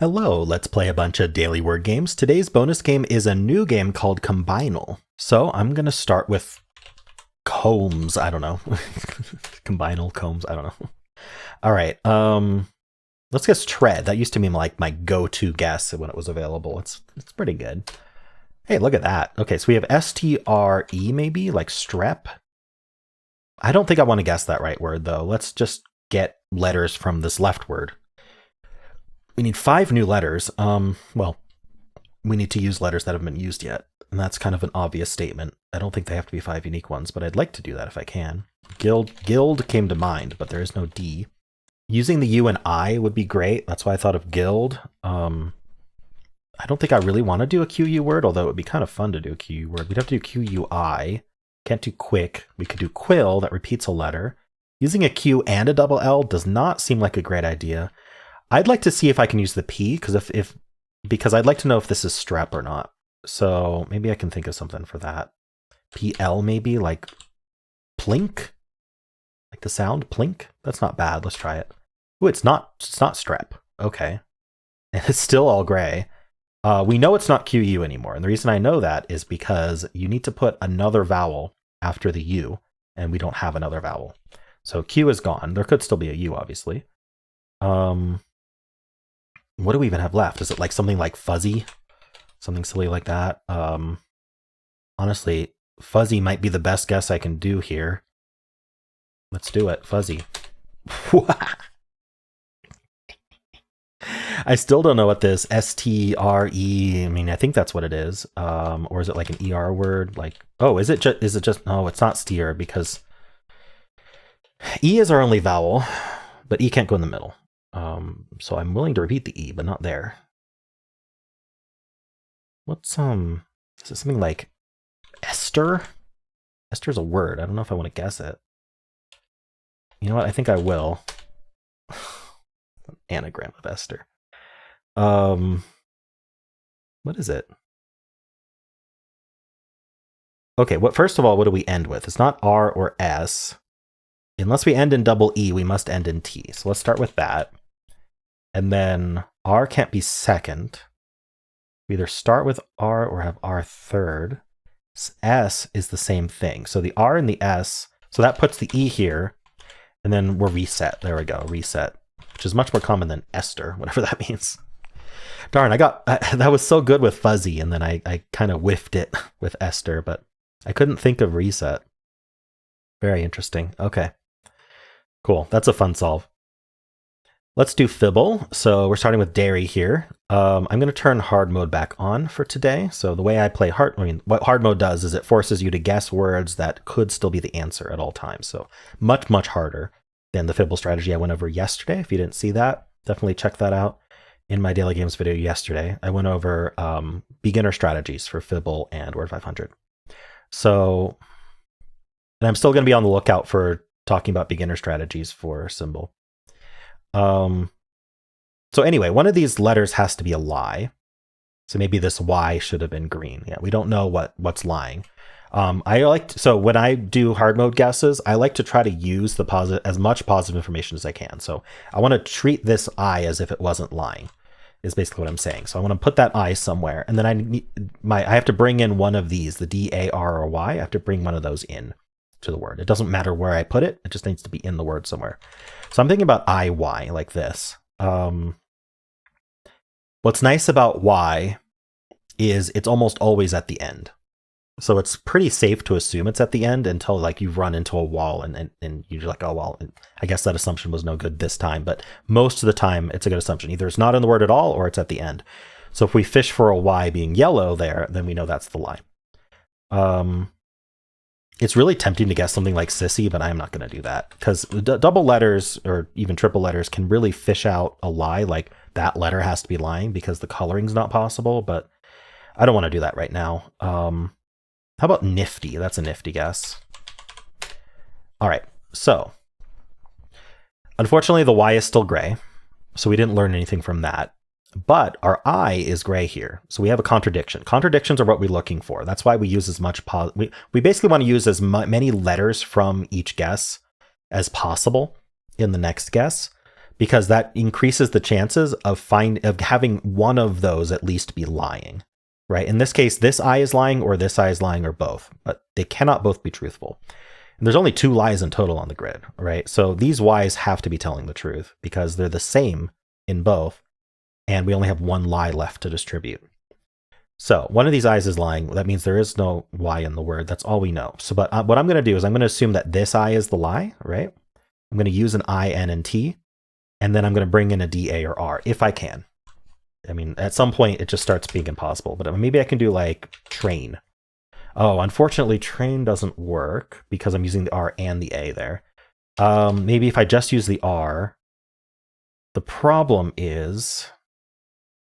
Hello, let's play a bunch of daily word games. Today's bonus game is a new game called Combinle. So I'm going to start with combs. I don't know. Combinle, combs, I don't know. All right. Let's guess tread. That used to be like my go-to guess when it was available. It's pretty good. Hey, look at that. Okay, so we have S-T-R-E maybe, like strep. I don't think I want to guess that right word though. Let's just get letters from this left word. We need 5 new letters. Well, we need to use letters that haven't been used yet. And that's kind of an obvious statement. I don't think they have to be 5 unique ones, but I'd like to do that if I can. Guild came to mind, but there is no D. Using the U and I would be great. That's why I thought of guild. I don't think I really want to do a QU word, although it would be kind of fun to do a QU word. We'd have to do QUI. Can't do quick. We could do quill, that repeats a letter. Using a Q and a double L does not seem like a great idea. I'd like to see if I can use the P, because I'd like to know if this is strep or not. So maybe I can think of something for that. PL maybe, like plink? Like the sound, plink? That's not bad. Let's try it. Ooh, it's not strep. Okay. And it's still all gray. We know it's not QU anymore. And the reason I know that is because you need to put another vowel after the U, and we don't have another vowel. So Q is gone. There could still be a U, obviously. What do we even have left? Is it like something like fuzzy? Something silly like that? Honestly, fuzzy might be the best guess I can do here. Let's do it. Fuzzy. I still don't know what this S-T-R-E, I mean, I think that's what it is. Or is it like an ER word? Like, oh, is it just, no, it's not steer because E is our only vowel, but E can't go in the middle. So I'm willing to repeat the E, but not there. What's, is it something like Esther? Esther's a word. I don't know if I want to guess it. You know what? I think I will. An anagram of Esther. What is it? Okay, first of all, what do we end with? It's not R or S. Unless we end in double E, we must end in T. So let's start with that. And then R can't be second. We either start with R or have R third. S is the same thing. So the R and the S, so that puts the E here. And then we're reset. There we go, reset. Which is much more common than Esther, whatever that means. Darn, that was so good with fuzzy, and then I kind of whiffed it with Esther, but I couldn't think of reset. Very interesting. Okay. Cool. That's a fun solve. Let's do Fibble. So we're starting with dairy here. I'm going to turn hard mode back on for today. So the way I play what hard mode does is it forces you to guess words that could still be the answer at all times. So much, much harder than the Fibble strategy I went over yesterday. If you didn't see that, definitely check that out. In my daily games video yesterday, I went over beginner strategies for Fibble and Word 500. So, and I'm still going to be on the lookout for talking about beginner strategies for Symble. So anyway, one of these letters has to be a lie. So maybe this Y should have been green. Yeah, we don't know what's lying. So when I do hard mode guesses, I like to try to use as much positive information as I can. So I want to treat this I as if it wasn't lying, is basically what I'm saying. So I want to put that I somewhere, and then I have to bring in one of these, the D, A, R, or Y. I have to bring one of those in to the word. It doesn't matter where I put it. It just needs to be in the word somewhere. So I'm thinking about IY like this. What's nice about Y is it's almost always at the end. So it's pretty safe to assume it's at the end until like you've run into a wall and you're like, oh, well, I guess that assumption was no good this time. But most of the time it's a good assumption. Either it's not in the word at all or it's at the end. So if we fish for a Y being yellow there, then we know that's the lie. It's really tempting to guess something like sissy, but I'm not going to do that because double letters or even triple letters can really fish out a lie. Like that letter has to be lying because the coloring's not possible, but I don't want to do that right now. How about nifty? That's a nifty guess. All right. So unfortunately, the Y is still gray. So we didn't learn anything from that. But our I is gray here. So we have a contradiction. Contradictions are what we're looking for. That's why we use as much, we basically want to use as many letters from each guess as possible in the next guess. because that increases the chances of having one of those at least be lying, right? In this case, this I is lying or this I is lying or both, but they cannot both be truthful. And there's only 2 lies in total on the grid, right? So these Y's have to be telling the truth because they're the same in both, and we only have 1 lie left to distribute. So one of these I's is lying. That means there is no Y in the word. That's all we know. So, but what I'm going to do is I'm going to assume that this I is the lie, right? I'm going to use an I, N, and T, and then I'm going to bring in a D, A, or R if I can. I mean, at some point it just starts being impossible, but maybe I can do like train. Oh, unfortunately, train doesn't work because I'm using the R and the A there. Maybe if I just use the R, the problem is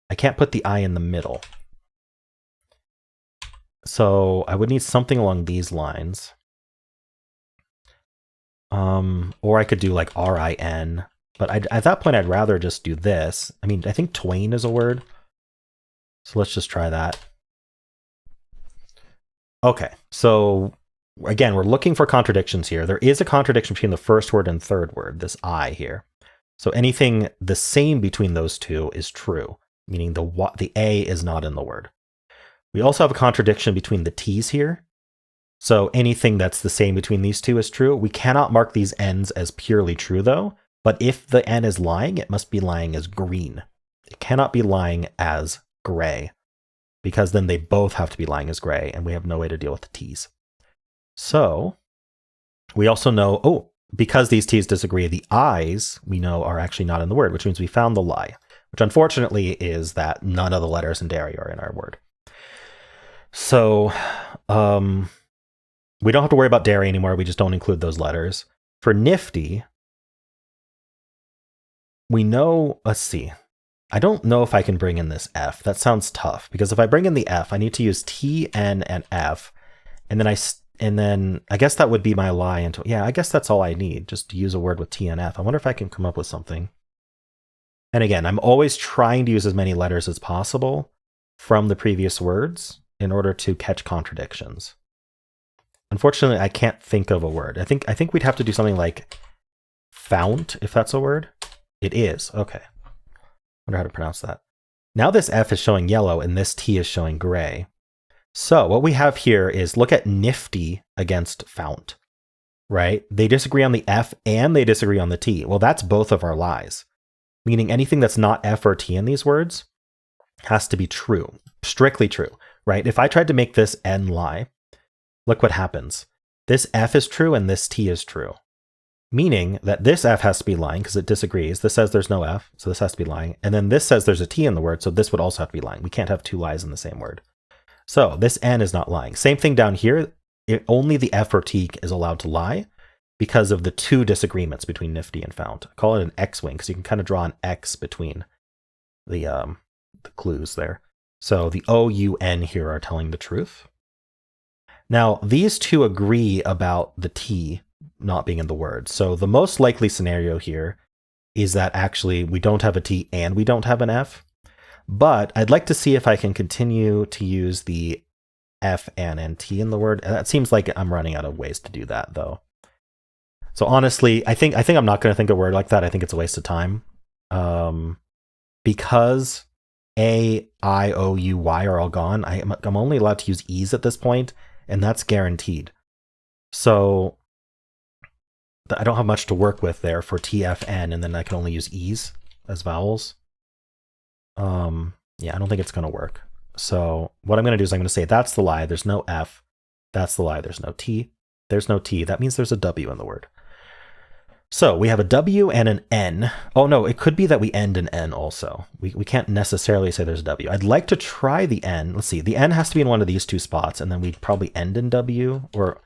I can't put the I in the middle. So I would need something along these lines. Or I could do like R-I-N, but at that point I'd rather just do this. I mean, I think twain is a word. So let's just try that. Okay, so again, we're looking for contradictions here. There is a contradiction between the first word and third word, this I here. So anything the same between those two is true, meaning the A is not in the word. We also have a contradiction between the T's here. So anything that's the same between these two is true. We cannot mark these N's as purely true though, but if the N is lying, it must be lying as green. It cannot be lying as gray, because then they both have to be lying as gray, and we have no way to deal with the T's. So we also know, because these T's disagree, the I's we know are actually not in the word, which means we found the lie, which unfortunately is that none of the letters in dairy are in our word. So we don't have to worry about dairy anymore. We just don't include those letters. For nifty, we know, let's see. I don't know if I can bring in this F. That sounds tough, because if I bring in the F, I need to use T, N, and F. And then I guess that would be my lie into, yeah, I guess that's all I need, just to use a word with T and F. I wonder if I can come up with something. And again, I'm always trying to use as many letters as possible from the previous words in order to catch contradictions. Unfortunately, I can't think of a word. I think we'd have to do something like fount, if that's a word. It is. Okay. Wonder how to pronounce that. Now this F is showing yellow and this T is showing gray. So what we have here is look at nifty against fount, right? They disagree on the F and they disagree on the T. Well, that's both of our lies, meaning anything that's not F or T in these words has to be true, strictly true, right? If I tried to make this N lie, look what happens. This F is true and this T is true, meaning that this F has to be lying because it disagrees. This says there's no F, so this has to be lying. And then this says there's a T in the word, so this would also have to be lying. We can't have 2 lies in the same word. So this N is not lying. Same thing down here. Only the F or T is allowed to lie because of the 2 disagreements between nifty and fount. I call it an X-wing because you can kind of draw an X between the clues there. So the O, U, N here are telling the truth. Now, these 2 agree about the T not being in the word. So the most likely scenario here is that actually we don't have a T and we don't have an F. But I'd like to see if I can continue to use the F, N, and T in the word. And that seems like I'm running out of ways to do that, though. So honestly, I think I'm not going to think a word like that. I think it's a waste of time. Because A, I, O, U, Y are all gone, I'm only allowed to use E's at this point, and that's guaranteed. So I don't have much to work with there for T, F, N, and then I can only use E's as vowels. Yeah, I don't think it's going to work. So what I'm going to do is I'm going to say that's the lie. There's no F. That's the lie. There's no T. There's no T. That means there's a W in the word. So we have a W and an N. Oh no, it could be that we end in N also. We can't necessarily say there's a W. I'd like to try the N. Let's see. The N has to be in one of these 2 spots, and then we'd probably end in W. Or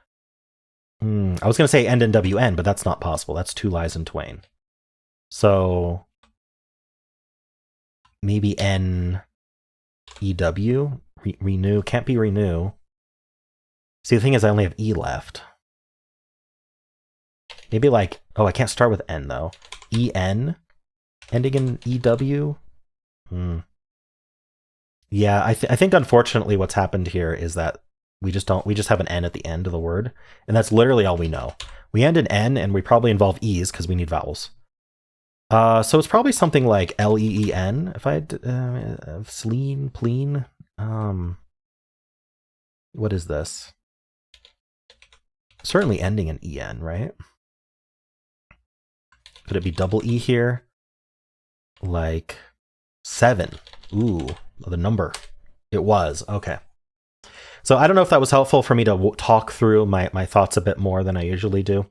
I was going to say end in WN, but that's not possible. That's 2 lies in twain. So maybe N EW, renew, can't be renew. See, the thing is I only have E left. Maybe like, oh, I can't start with N though. EN, ending in EW. Yeah, I think unfortunately what's happened here is that we just have an N at the end of the word, and that's literally all we know. We end in N and we probably involve E's because we need vowels. So it's probably something like Leen. If I had Sleen, Pleen. What is this? Certainly ending in en, right? Could it be double E here? Like 7. Ooh, the number. It was. Okay. So I don't know if that was helpful for me to talk through my thoughts a bit more than I usually do.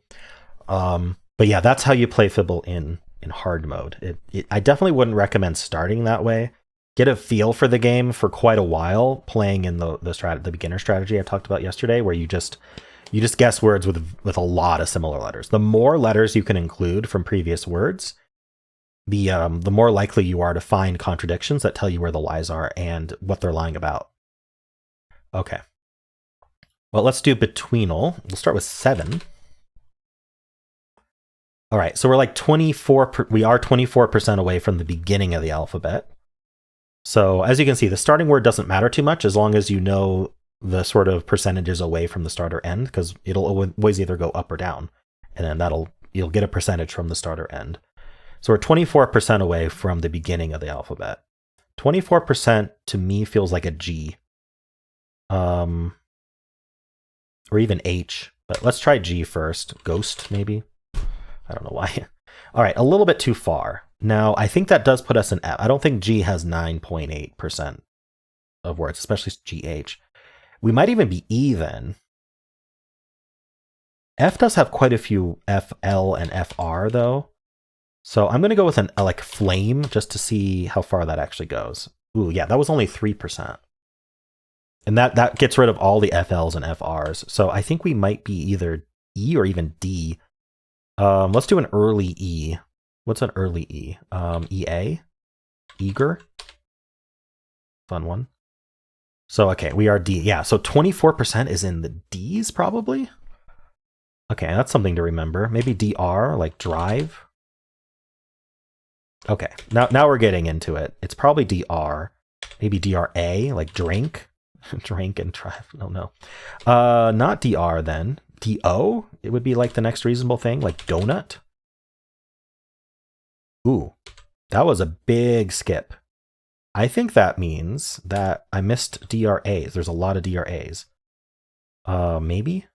But yeah, that's how you play Fibble in hard mode. I definitely wouldn't recommend starting that way. Get a feel for the game for quite a while, playing in the beginner strategy I talked about yesterday, where you just guess words with a lot of similar letters. The more letters you can include from previous words, the more likely you are to find contradictions that tell you where the lies are and what they're lying about. Okay. Well, let's do Betweenle. We'll start with 7. All right, so we're like 24. We are 24% away from the beginning of the alphabet. So as you can see, the starting word doesn't matter too much as long as you know the sort of percentages away from the start or end, because it'll always either go up or down, and then you'll get a percentage from the start or end. So we're 24% away from the beginning of the alphabet. 24% to me feels like a G. Or even H, but let's try G first. Ghost, maybe? I don't know why. All right, a little bit too far. Now, I think that does put us in F. I don't think G has 9.8% of words, especially GH. We might even be E then. F does have quite a few FL and FR, though. So I'm going to go with like flame just to see how far that actually goes. Ooh, yeah, that was only 3%. And that gets rid of all the FLs and FRs. So I think we might be either E or even D. Let's do an early E. What's an early E? EA? Eager? Fun one. So, okay, we are D. Yeah, so 24% is in the Ds, probably? Okay, that's something to remember. Maybe DR, like drive? Okay, now we're getting into it. It's probably DR. Maybe DRA, like drink? Drink and drive. No. Not DR then. DO? It would be like the next reasonable thing, like donut. Ooh, that was a big skip. I think that means that I missed DRAs. There's a lot of DRAs. Maybe?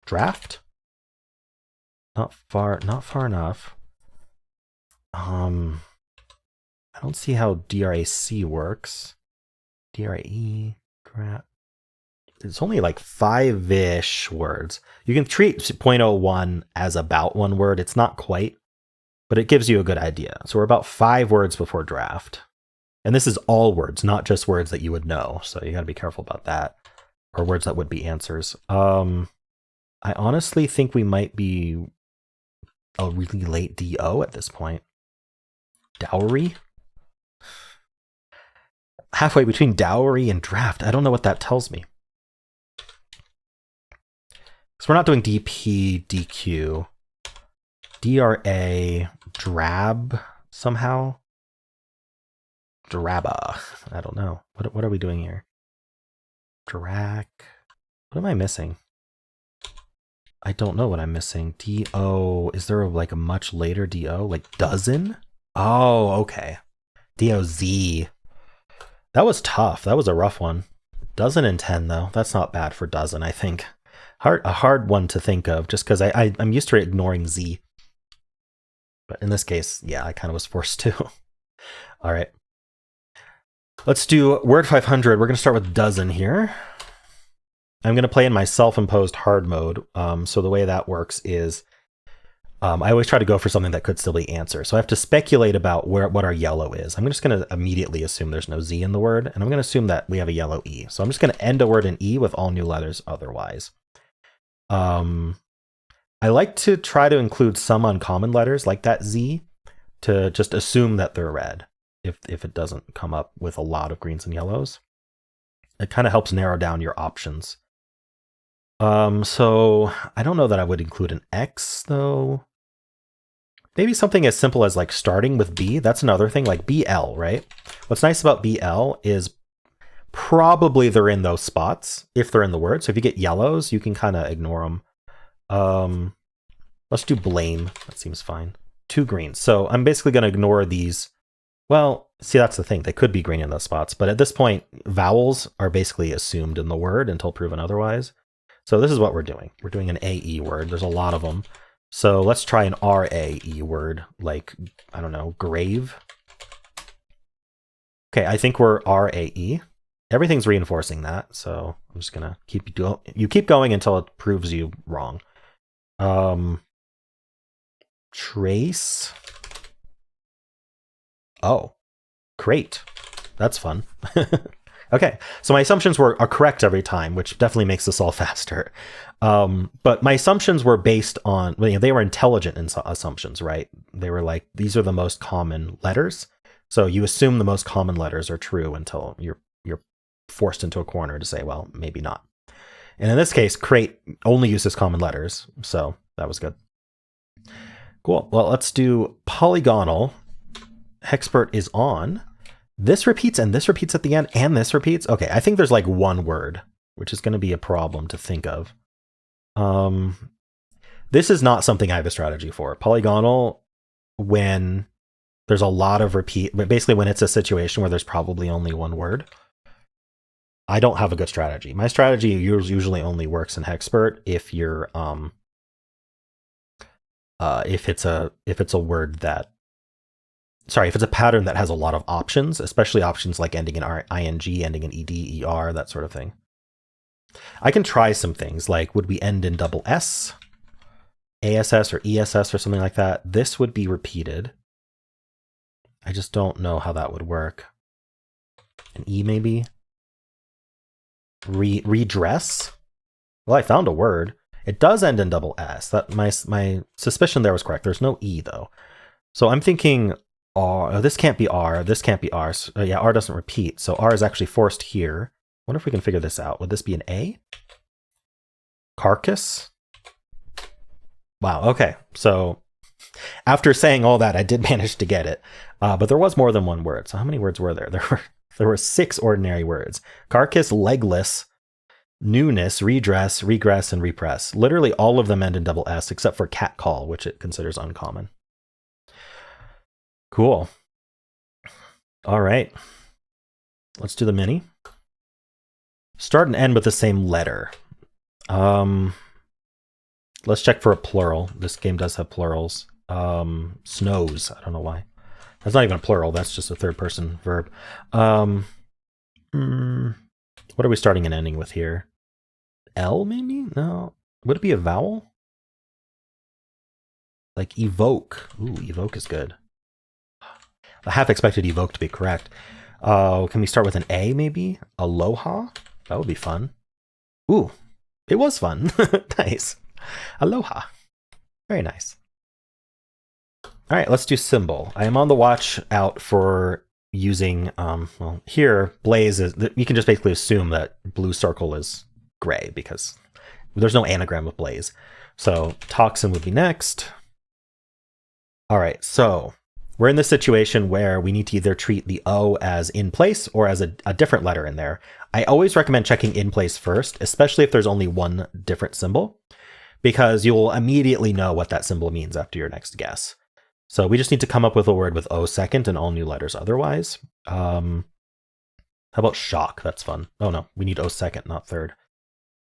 Draft? Not far enough. I don't see how DRAC works. DRE, crap. It's only like 5-ish words. You can treat 0.01 as about one word. It's not quite, but it gives you a good idea. So we're about 5 words before draft. And this is all words, not just words that you would know. So you got to be careful about that. Or words that would be answers. I honestly think we might be a really late DO at this point. Dowry? Halfway between dowry and draft. I don't know what that tells me. So we're not doing DP, DQ, DRA, drab somehow. Drabba. I don't know. What are we doing here? Drac. What am I missing? I don't know what I'm missing. DO. Is there like a much later DO? Like dozen? Oh, okay. DOZ. That was tough. That was a rough one. Dozen and 10 though. That's not bad for dozen, I think. A hard one to think of just because I'm used to ignoring Z. But in this case, yeah, I kind of was forced to. All right. Let's do word 500. We're going to start with dozen here. I'm going to play in my self-imposed hard mode. So the way that works is I always try to go for something that could still be answer. So I have to speculate about what our yellow is. I'm just going to immediately assume there's no Z in the word, and I'm going to assume that we have a yellow E. So I'm just going to end a word in E with all new letters otherwise. I like to try to include some uncommon letters like that Z to just assume that they're red if it doesn't come up with a lot of greens and yellows. It kind of helps narrow down your options. So I don't know that I would include an X though. Maybe something as simple as like starting with B. That's another thing, like BL, right? What's nice about BL is probably they're in those spots if they're in the word. So if you get yellows, you can kind of ignore them. Let's do blame. That seems fine. 2 greens. So I'm basically going to ignore these. Well, see, that's the thing. They could be green in those spots. But at this point, vowels are basically assumed in the word until proven otherwise. So this is what we're doing. We're doing an AE word. There's a lot of them. So let's try an RAE word, like, I don't know, grave. Okay, I think we're RAE. Everything's reinforcing that, so I'm just gonna keep keep going until it proves you wrong. Trace. Oh, crate. That's fun. Okay, so my assumptions are correct every time, which definitely makes this all faster. But my assumptions were based on, well, they were intelligent assumptions, right? They were like, these are the most common letters. So you assume the most common letters are true until you're forced into a corner to say, well, maybe not. And in this case, crate only uses common letters. So that was good. Cool. Well, let's do Polygonle. Hexpert is on. This repeats and this repeats at the end and this repeats. Okay, I think there's like one word, which is going to be a problem to think of. This is not something I have a strategy for. Polygonle, when there's a lot of repeat, but basically when it's a situation where there's probably only one word, I don't have a good strategy. My strategy usually only works in Hexpert if you're if it's a word that, sorry, if it's a pattern that has a lot of options, especially options like ending in ing, ending in ed, er, that sort of thing. I can try some things like, would we end in double s, ass, or ess, or something like that? This would be repeated. I just don't know how that would work. An e maybe. Redress. Well, I found a word. It does end in double s. That my suspicion there was correct. There's no e though. So I'm thinking R. Oh, this can't be R. This can't be R. So, yeah, R doesn't repeat. So R is actually forced here. I wonder if we can figure this out. Would this be an A? Carcass? Wow, okay. So after saying all that, I did manage to get it. But there was more than one word. So how many words were there? There were 6 ordinary words. Carcass, legless, newness, redress, regress, and repress. Literally all of them end in double S except for catcall, which it considers uncommon. Cool. All right. Let's do the mini. Start and end with the same letter. Let's check for a plural. This game does have plurals. Snows. I don't know why. That's not even a plural. That's just a third person verb. What are we starting and ending with here? L maybe? No. Would it be a vowel? Like evoke. Ooh, evoke is good. I half expected evoke to be correct. Can we start with an A maybe? Aloha? That would be fun. Ooh, it was fun. Nice. Aloha. Very nice. All right, let's do Symble. I am on the watch out for using, well, here, blaze is, you can just basically assume that blue circle is gray because there's no anagram of blaze. So toxin would be next. All right, so we're in this situation where we need to either treat the O as in place or as a different letter in there. I always recommend checking in place first, especially if there's only one different symbol, because you'll immediately know what that symbol means after your next guess. So we just need to come up with a word with O second and all new letters otherwise. How about shock? That's fun. Oh no, we need O second, not third.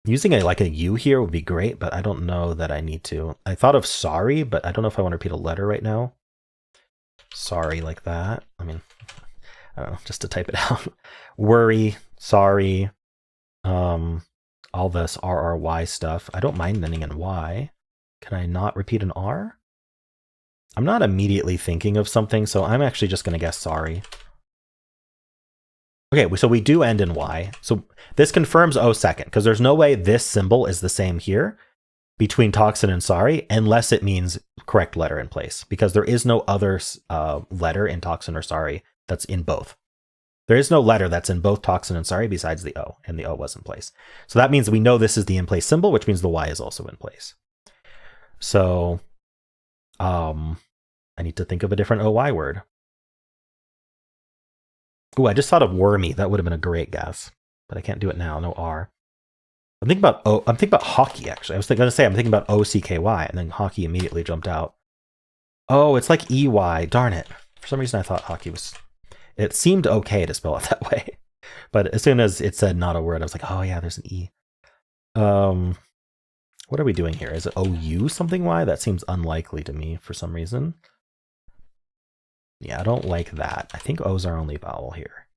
Using like a U here would be great, but I don't know that I need to. I thought of sorry, but I don't know if I want to repeat a letter right now. Sorry, like that. I mean, I don't know, just to type it out. Worry, sorry, all this RRY stuff. I don't mind ending in Y. Can I not repeat an R? I'm not immediately thinking of something, so I'm actually just going to guess sorry. Okay, so we do end in Y. So this confirms O second, because there's no way this symbol is the same here between toxin and sorry, unless it means correct letter in place, because there is no other letter in toxin or sorry that's in both. There is no letter that's in both toxin and sorry besides the O, and the O was in place. So that means we know this is the in place symbol, which means the Y is also in place. So I need to think of a different OY word. Ooh, I just thought of wormy. That would have been a great guess, but I can't do it now. No R. I'm thinking about hockey, actually. I was going to say I'm thinking about OCKY, and then hockey immediately jumped out. Oh, it's like EY. Darn it. For some reason I thought hockey was... It seemed okay to spell it that way. But as soon as it said not a word, I was like, oh yeah, there's an E. What are we doing here? Is it OU something Y? That seems unlikely to me for some reason. Yeah, I don't like that. I think O's are only vowel here.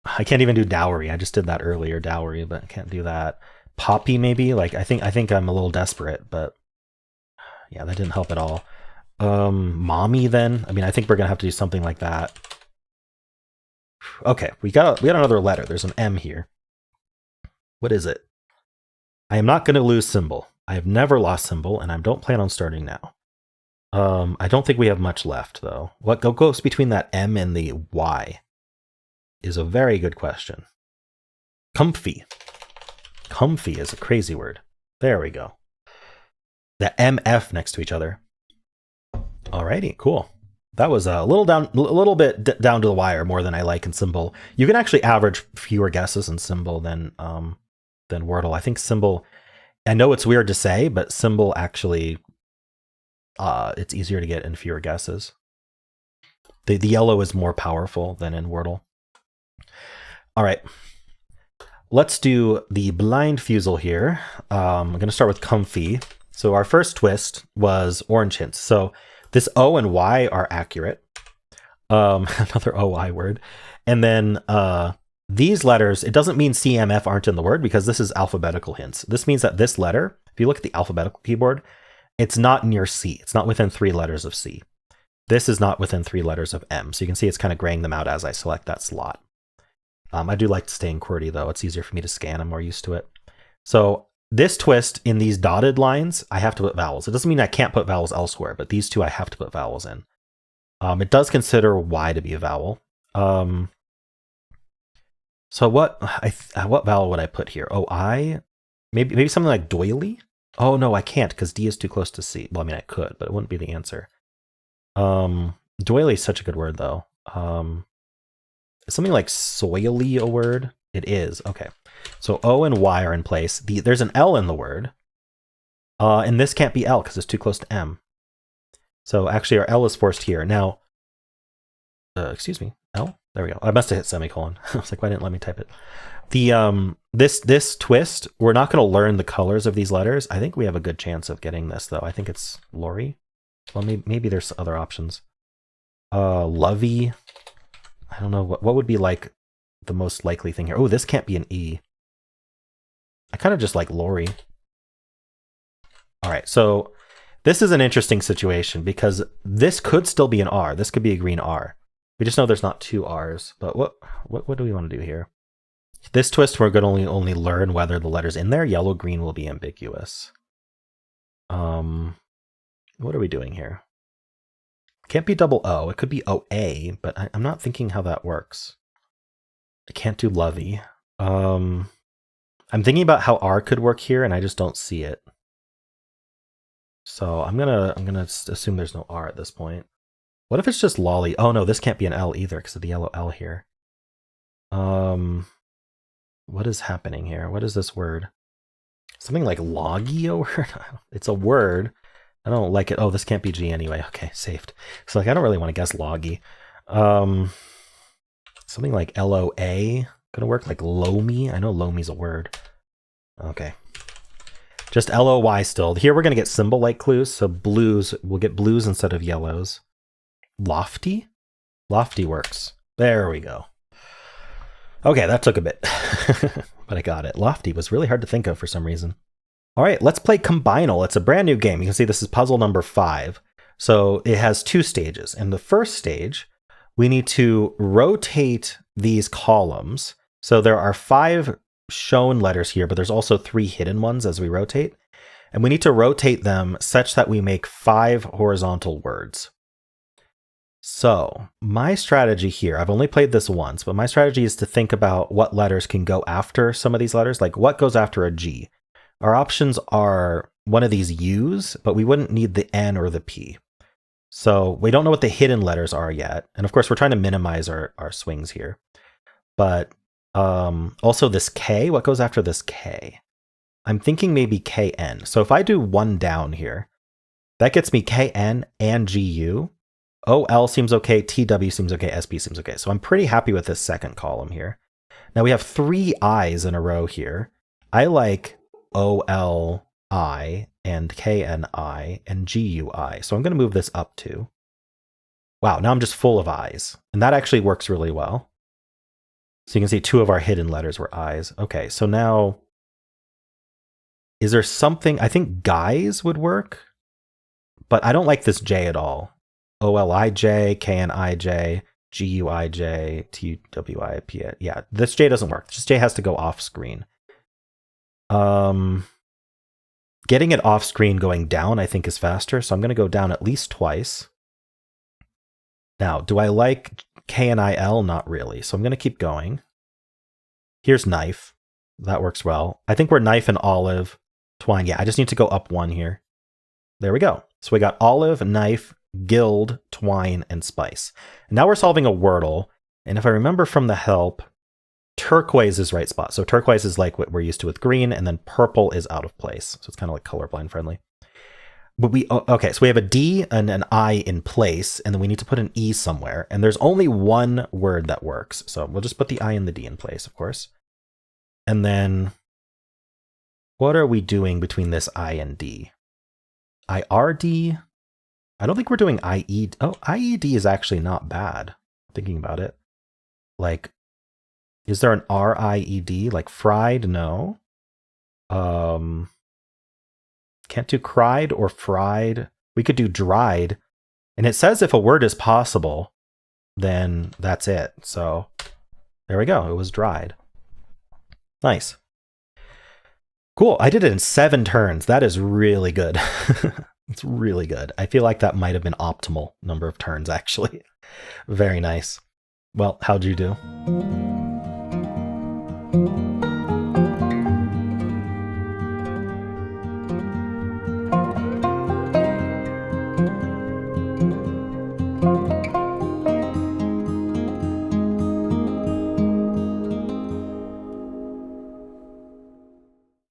I can't even do dowry. I just did that earlier, dowry, but I can't do that. Poppy maybe? Like I think I'm a little desperate, but yeah, that didn't help at all. Mommy then? I mean, I think we're gonna have to do something like that. Okay, we got another letter. There's an M here. What is it? I am not gonna lose Symble. I have never lost Symble, and I don't plan on starting now. I don't think we have much left though. What goes between that M and the Y is a very good question. Comfy. Comfy is a crazy word. There we go. The MF next to each other. Alrighty, cool. That was a little bit down to the wire, more than I like in Symble. You can actually average fewer guesses in Symble than Wordle. I think Symble, I know it's weird to say, but Symble actually, it's easier to get in fewer guesses. The yellow is more powerful than in Wordle. All right, let's do the blind Fusele here. I'm going to start with comfy. So our first twist was orange hints. So this O and Y are accurate. Another OI word. And then these letters, it doesn't mean C, M, F aren't in the word because this is alphabetical hints. This means that this letter, if you look at the alphabetical keyboard, it's not near C. It's not within 3 letters of C. This is not within 3 letters of M. So you can see it's kind of graying them out as I select that slot. I do like to stay in QWERTY though. It's easier for me to scan. I'm more used to it. So this twist in these dotted lines, I have to put vowels. It doesn't mean I can't put vowels elsewhere, but these two I have to put vowels in. It does consider Y to be a vowel. So what vowel would I put here? Oh, I? Maybe something like doily? Oh no, I can't because D is too close to C. Well, I mean I could, but it wouldn't be the answer. Doily is such a good word though. Is something like soily a word? It is. Okay. So O and Y are in place. There's an L in the word. And this can't be L because it's too close to M. So actually our L is forced here. Now, excuse me, L? There we go. I must have hit semicolon. I was like, why didn't it let me type it? This twist, we're not going to learn the colors of these letters. I think we have a good chance of getting this though. I think it's Lori. Well, maybe there's other options. Lovey. I don't know what would be like the most likely thing here. Oh, this can't be an E. I kind of just like Lori. All right, so this is an interesting situation because this could still be an R. This could be a green R. We just know there's not 2 R's. But what do we want to do here? This twist, we're going to only learn whether the letter's in there. Yellow, green will be ambiguous. What are we doing here? Can't be double O. It could be OA, but I'm not thinking how that works. I can't do lovey. I'm thinking about how R could work here, and I just don't see it. So I'm gonna assume there's no R at this point. What if it's just lolly? Oh no, this can't be an L either because of the yellow L here. What is happening here? What is this word? Something like loggy a word? It's a word. I don't like it. Oh, this can't be G anyway. Okay, saved. So like I don't really want to guess loggy. Something like LOA. Gonna work like loamy. I know loamy's a word. Okay. Just LOY still. Here we're gonna get symbol-like clues. So blues, we'll get blues instead of yellows. Lofty? Lofty works. There we go. Okay, that took a bit, but I got it. Lofty was really hard to think of for some reason. All right, let's play Combinle. It's a brand new game. You can see this is puzzle number 5. So it has 2 stages. In the first stage, we need to rotate these columns. So there are 5 shown letters here, but there's also 3 hidden ones as we rotate. And we need to rotate them such that we make 5 horizontal words. So my strategy here, I've only played this once, but my strategy is to think about what letters can go after some of these letters, like what goes after a G. Our options are one of these U's, but we wouldn't need the N or the P. So we don't know what the hidden letters are yet. And of course, we're trying to minimize our swings here. But also this K, what goes after this K? I'm thinking maybe KN. So if I do 1 down here, That gets me KN and GU. OL seems okay, TW seems okay, SP seems okay. So I'm pretty happy with this second column here. Now we have 3 I's in a row here. I like OLI and KNI and GUI. So I'm going to move this up too. Wow, now I'm just full of I's. And that actually works really well. So you can see 2 of our hidden letters were I's. Okay, so now, is there something, I think guys would work, but I don't like this J at all. OLIJ, KNIJ, GUIJ, TWIP. Yeah, this J doesn't work. This J has to go off screen. Getting it off screen going down, I think, is faster. So I'm going to go down at least twice. Now, do I like KNIL? Not really. So I'm going to keep going. Here's knife. That works well. I think we're knife and olive, twine. Yeah, I just need to go up 1 here. There we go. So we got olive, knife, guild, twine, and spice. And now we're solving a Wordle. And if I remember from the help, turquoise is right spot. So turquoise is like what we're used to with green, and then purple is out of place. So it's kind of like colorblind friendly. But okay, so we have a D and an I in place, and then we need to put an E somewhere. And there's only one word that works. So we'll just put the I and the D in place, of course. And then what are we doing between this I and D? IRD? I don't think we're doing IE. Oh, IED is actually not bad, thinking about it. Like, is there an RIED? Like fried? No. Can't do cried or fried. We could do dried. And it says if a word is possible, then that's it. So there we go. It was dried. Nice. Cool. I did it in 7 turns. That is really good. It's really good. I feel like that might have been optimal number of turns, actually. Very nice. Well, how'd you do?